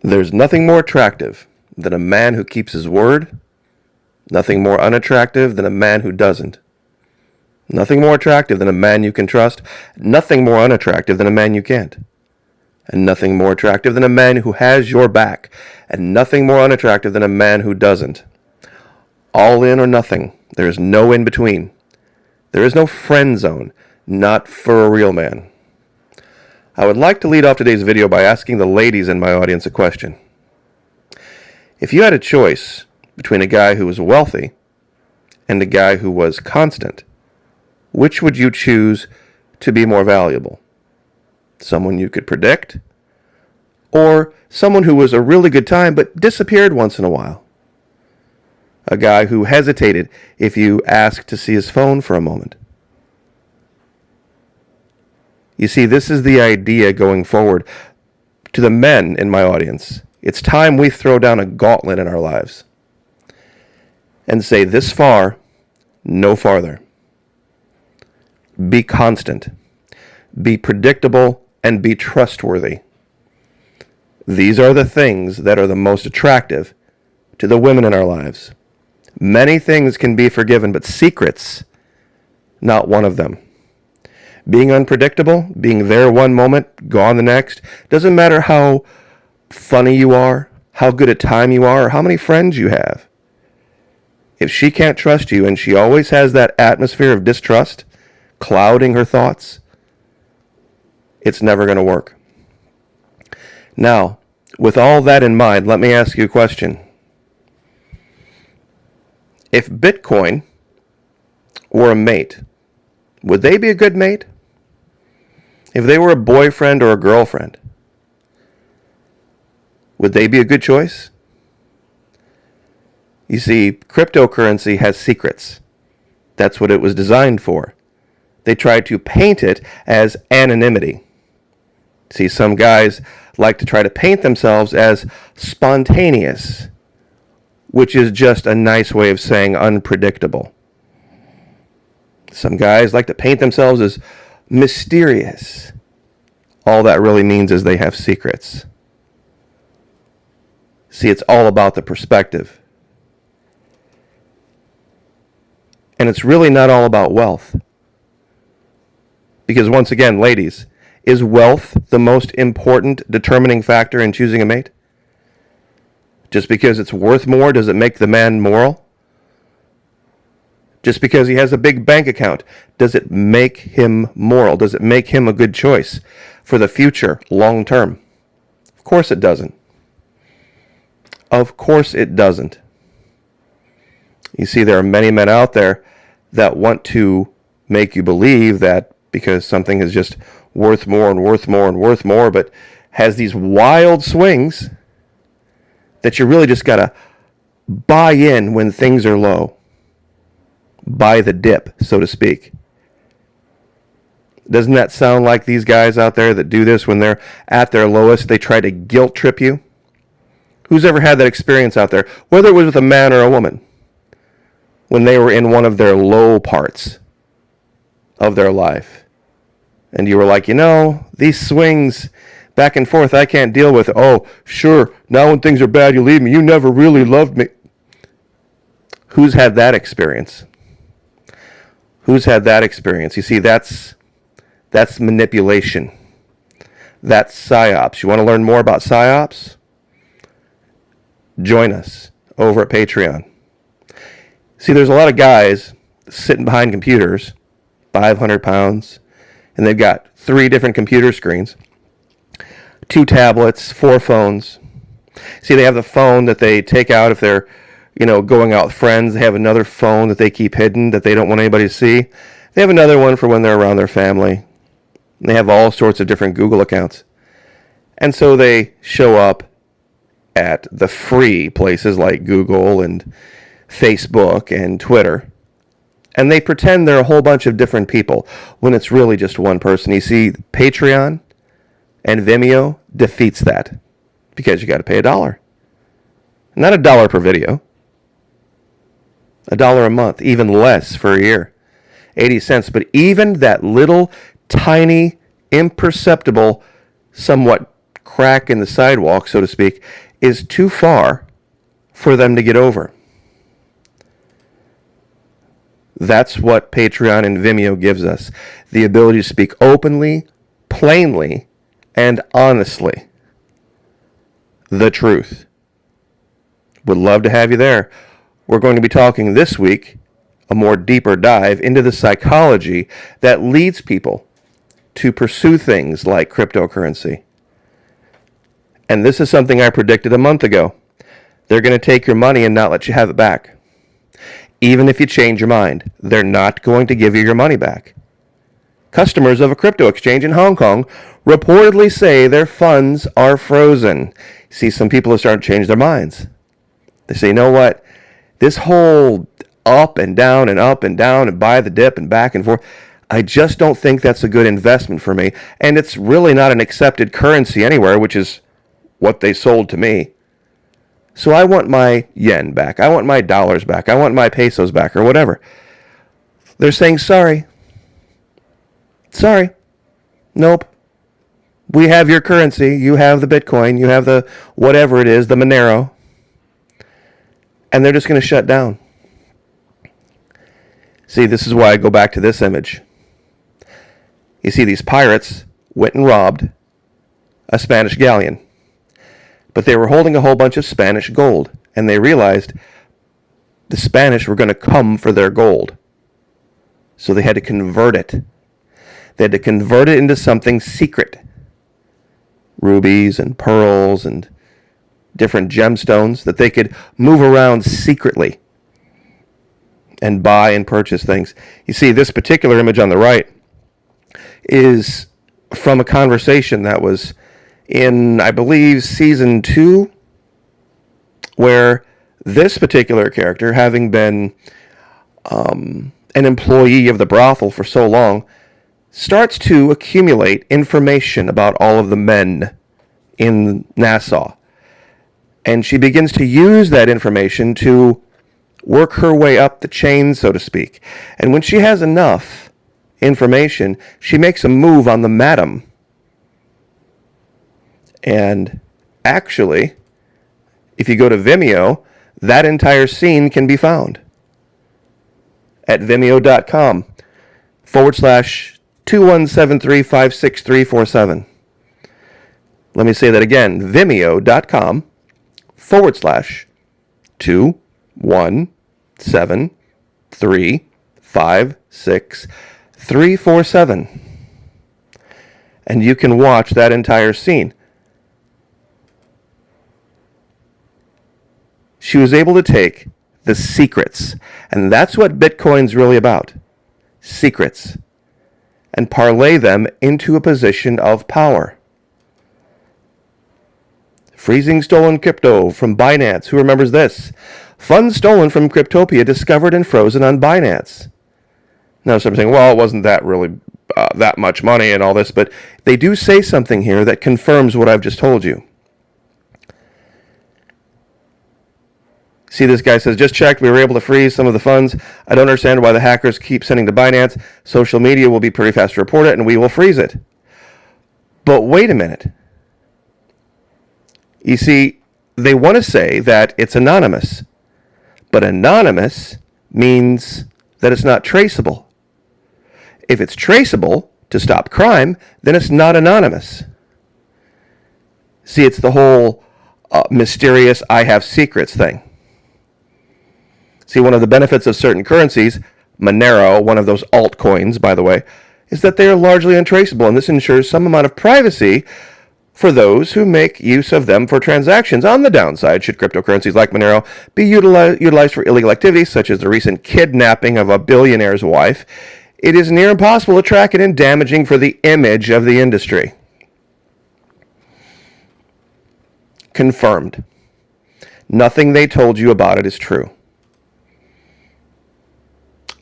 There's nothing more attractive than a man who keeps his word, nothing more unattractive than a man who doesn't. Nothing more attractive than a man you can trust, nothing more unattractive than a man you can't. And nothing more attractive than a man who has your back, and nothing more unattractive than a man who doesn't. All in or nothing. There is no in between. There is no friend zone, not for a real man. I would like to lead off today's video by asking the ladies in my audience a question. If you had a choice between a guy who was wealthy and a guy who was constant, which would you choose to be more valuable? Someone you could predict, or someone who was a really good time but disappeared once in a while? A guy who hesitated if you asked to see his phone for a moment. You see, this is the idea going forward. To the men in my audience, it's time we throw down a gauntlet in our lives and say, this far, no farther. Be constant, be predictable, and be trustworthy. These are the things that are the most attractive to the women in our lives. Many things can be forgiven, but secrets, not one of them. Being unpredictable, being there one moment, gone the next, doesn't matter how funny you are, how good a time you are, or how many friends you have. If she can't trust you and she always has that atmosphere of distrust clouding her thoughts, it's never going to work. Now, with all that in mind, let me ask you a question. If Bitcoin were a mate, would they be a good mate? If they were a boyfriend or a girlfriend, would they be a good choice? You see, cryptocurrency has secrets. That's what it was designed for. They tried to paint it as anonymity. See, some guys like to try to paint themselves as spontaneous, which is just a nice way of saying unpredictable. Some guys like to paint themselves as mysterious. All that really means is they have secrets. See, it's all about the perspective. And it's really not all about wealth. Because once again, ladies, is wealth the most important determining factor in choosing a mate? Just because it's worth more, does it make the man moral? Just because he has a big bank account, does it make him moral? Does it make him a good choice for the future, long term? Of course it doesn't. Of course it doesn't. You see, there are many men out there that want to make you believe that because something is just worth more and worth more and worth more, but has these wild swings, that you really just got to buy in when things are low. Buy the dip, so to speak. Doesn't that sound like these guys out there that do this when they're at their lowest? They try to guilt trip you. Who's ever had that experience out there, whether it was with a man or a woman, when they were in one of their low parts of their life? And you were like, these swings back and forth, I can't deal with it. Oh, sure, now when things are bad, you leave me. You never really loved me. Who's had that experience? Who's had that experience? You see, that's manipulation. That's psyops. You want to learn more about psyops? Join us over at Patreon. See, there's a lot of guys sitting behind computers, 500 pounds, and they've got 3 different computer screens, 2 tablets, 4 phones. See, they have the phone that they take out if they're, going out with friends. They have another phone that they keep hidden that they don't want anybody to see. They have another one for when they're around their family. They have all sorts of different Google accounts. And so they show up at the free places like Google and Facebook and Twitter, and they pretend they're a whole bunch of different people when it's really just one person. You see, Patreon and Vimeo defeats that because you got to pay $1. Not $1 per video. $1 a month, even less for a year. 80 cents. But even that little, tiny, imperceptible, somewhat crack in the sidewalk, so to speak, is too far for them to get over. That's what Patreon and Vimeo gives us. The ability to speak openly, plainly, and honestly. The truth. Would love to have you there. We're going to be talking this week, a more deeper dive into the psychology that leads people to pursue things like cryptocurrency. And this is something I predicted a month ago. They're going to take your money and not let you have it back. Even if you change your mind, they're not going to give you your money back. Customers of a crypto exchange in Hong Kong reportedly say their funds are frozen. See, some people have started to change their minds. They say, you know what? This whole up and down and buy the dip and back and forth, I just don't think that's a good investment for me. And it's really not an accepted currency anywhere, which is what they sold to me. So I want my yen back. I want my dollars back. I want my pesos back or whatever. They're saying, sorry. Sorry. Nope. We have your currency. You have the Bitcoin. You have the whatever it is, the Monero. And they're just going to shut down. See, this is why I go back to this image. You see, these pirates went and robbed a Spanish galleon. But they were holding a whole bunch of Spanish gold. And they realized the Spanish were going to come for their gold. So they had to convert it. They had to convert it into something secret. Rubies and pearls and different gemstones that they could move around secretly and buy and purchase things. You see, this particular image on the right is from a conversation that was in, I believe, season 2, where this particular character, having been an employee of the brothel for so long, starts to accumulate information about all of the men in Nassau. And she begins to use that information to work her way up the chain, so to speak. And when she has enough information, she makes a move on the madam. And actually, if you go to Vimeo, that entire scene can be found at vimeo.com/21735637. Let me say that again, vimeo.com/21735637. And you can watch that entire scene. She was able to take the secrets, and that's what Bitcoin's really about, secrets, and parlay them into a position of power. Freezing stolen crypto from Binance. Who remembers this? Funds stolen from Cryptopia discovered and frozen on Binance. Now some are saying, well, it wasn't that really that much money and all this, but they do say something here that confirms what I've just told you. See, this guy says, just checked, we were able to freeze some of the funds. I don't understand why the hackers keep sending to Binance. Social media will be pretty fast to report it, and we will freeze it. But wait a minute. You see, they want to say that it's anonymous. But anonymous means that it's not traceable. If it's traceable to stop crime, then it's not anonymous. See, it's the whole mysterious I have secrets thing. See, one of the benefits of certain currencies, Monero, one of those altcoins, by the way, is that they are largely untraceable, and this ensures some amount of privacy for those who make use of them for transactions. On the downside, should cryptocurrencies like Monero be utilized for illegal activities, such as the recent kidnapping of a billionaire's wife, it is near impossible to track it and damaging for the image of the industry. Confirmed. Nothing they told you about it is true.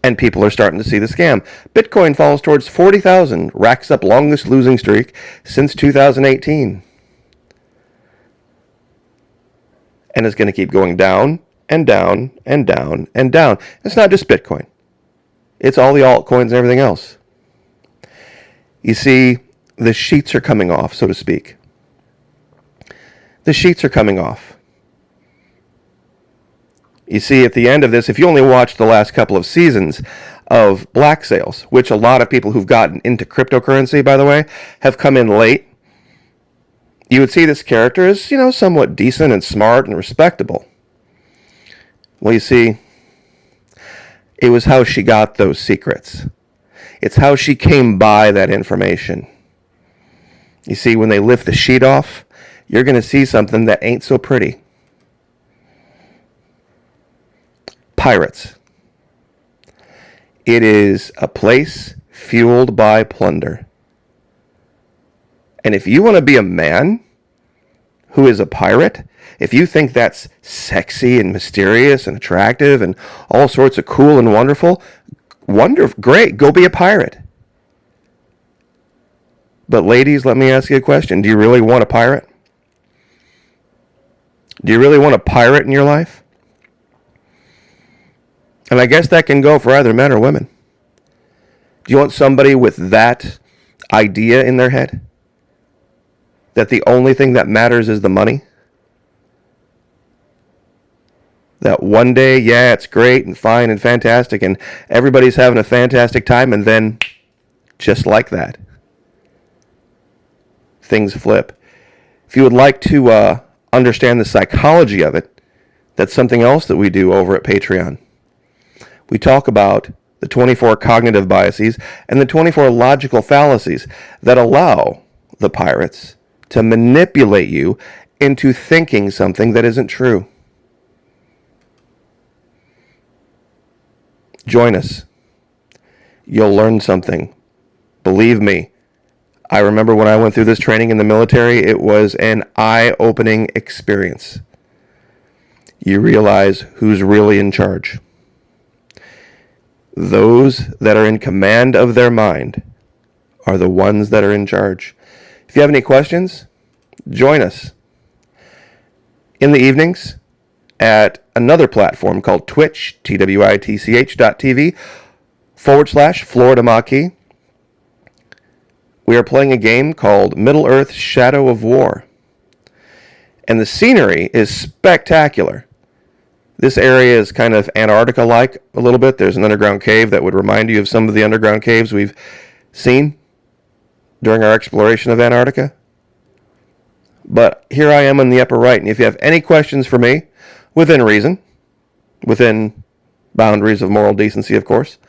And people are starting to see the scam. Bitcoin falls towards 40,000, racks up longest losing streak since 2018. And it's going to keep going down and down and down and down. It's not just Bitcoin. It's all the altcoins and everything else. You see, the sheets are coming off, so to speak. the sheets are coming off. You see, at the end of this, if you only watch the last couple of seasons of Black Sails, which a lot of people who've gotten into cryptocurrency, by the way, have come in late, you would see this character is, somewhat decent and smart and respectable. Well, you see, it was how she got those secrets. It's how she came by that information. You see, when they lift the sheet off, you're going to see something that ain't so pretty. Pirates. It is a place fueled by plunder. And if you want to be a man who is a pirate, if you think that's sexy and mysterious and attractive and all sorts of cool and wonderful, great, go be a pirate. But ladies, let me ask you a question. Do you really want a pirate? Do you really want a pirate in your life? And I guess that can go for either men or women. Do you want somebody with that idea in their head? That the only thing that matters is the money? That one day, yeah, it's great and fine and fantastic and everybody's having a fantastic time, and then just like that, things flip. If you would like to understand the psychology of it, that's something else that we do over at Patreon. We talk about the 24 cognitive biases and the 24 logical fallacies that allow the pirates to manipulate you into thinking something that isn't true. Join us. You'll learn something. Believe me, I remember when I went through this training in the military, it was an eye-opening experience. You realize who's really in charge. Those that are in command of their mind are the ones that are in charge. If you have any questions, join us in the evenings at another platform called Twitch, twitch.tv/Florida Maquis. We are playing a game called Middle-earth: Shadow of War. And the scenery is spectacular. This area is kind of Antarctica-like a little bit. There's an underground cave that would remind you of some of the underground caves we've seen during our exploration of Antarctica. But here I am in the upper right, and if you have any questions for me, within reason, within boundaries of moral decency, of course,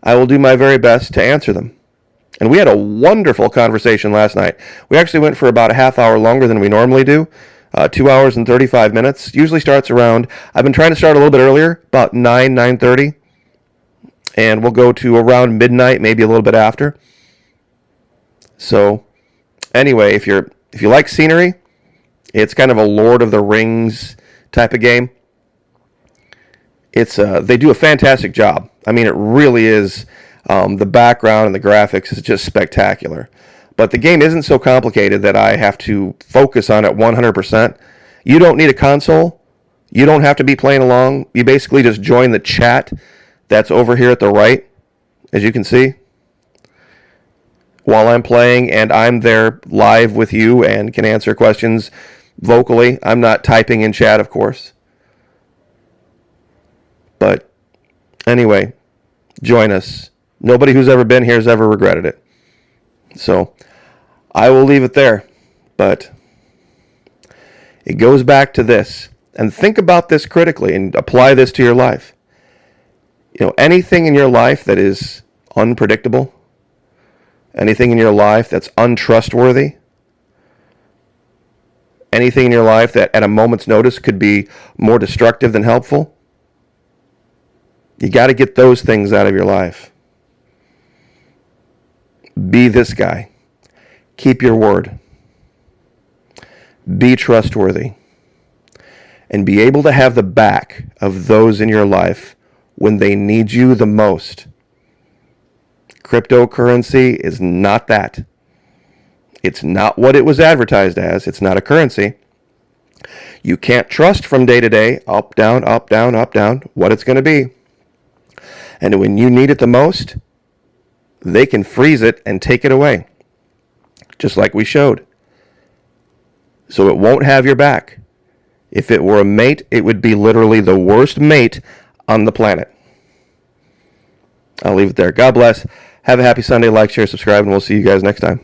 I will do my very best to answer them. And we had a wonderful conversation last night. We actually went for about a half hour longer than we normally do. 2 hours and 35 minutes. Usually starts around, I've been trying to start a little bit earlier, about 9:30. And we'll go to around midnight, maybe a little bit after. So, anyway, if you like scenery, it's kind of a Lord of the Rings type of game. They do a fantastic job. I mean, it really is. The background and the graphics is just spectacular. But the game isn't so complicated that I have to focus on it 100%. You don't need a console. You don't have to be playing along. You basically just join the chat that's over here at the right, as you can see, while I'm playing, and I'm there live with you and can answer questions vocally. I'm not typing in chat, of course. But anyway, join us. Nobody who's ever been here has ever regretted it. So I will leave it there. But it goes back to this. And think about this critically and apply this to your life. Anything in your life that is unpredictable, anything in your life that's untrustworthy, anything in your life that at a moment's notice could be more destructive than helpful, you got to get those things out of your life. Be this guy. Keep your word. Be trustworthy. And be able to have the back of those in your life when they need you the most. Cryptocurrency is not that. It's not what it was advertised as. It's not a currency. You can't trust from day to day, up, down, up, down, up, down, what it's going to be. And when you need it the most, they can freeze it and take it away. Just like we showed. So it won't have your back. If it were a mate, it would be literally the worst mate on the planet. I'll leave it there. God bless. Have a happy Sunday. Like, share, subscribe, and we'll see you guys next time.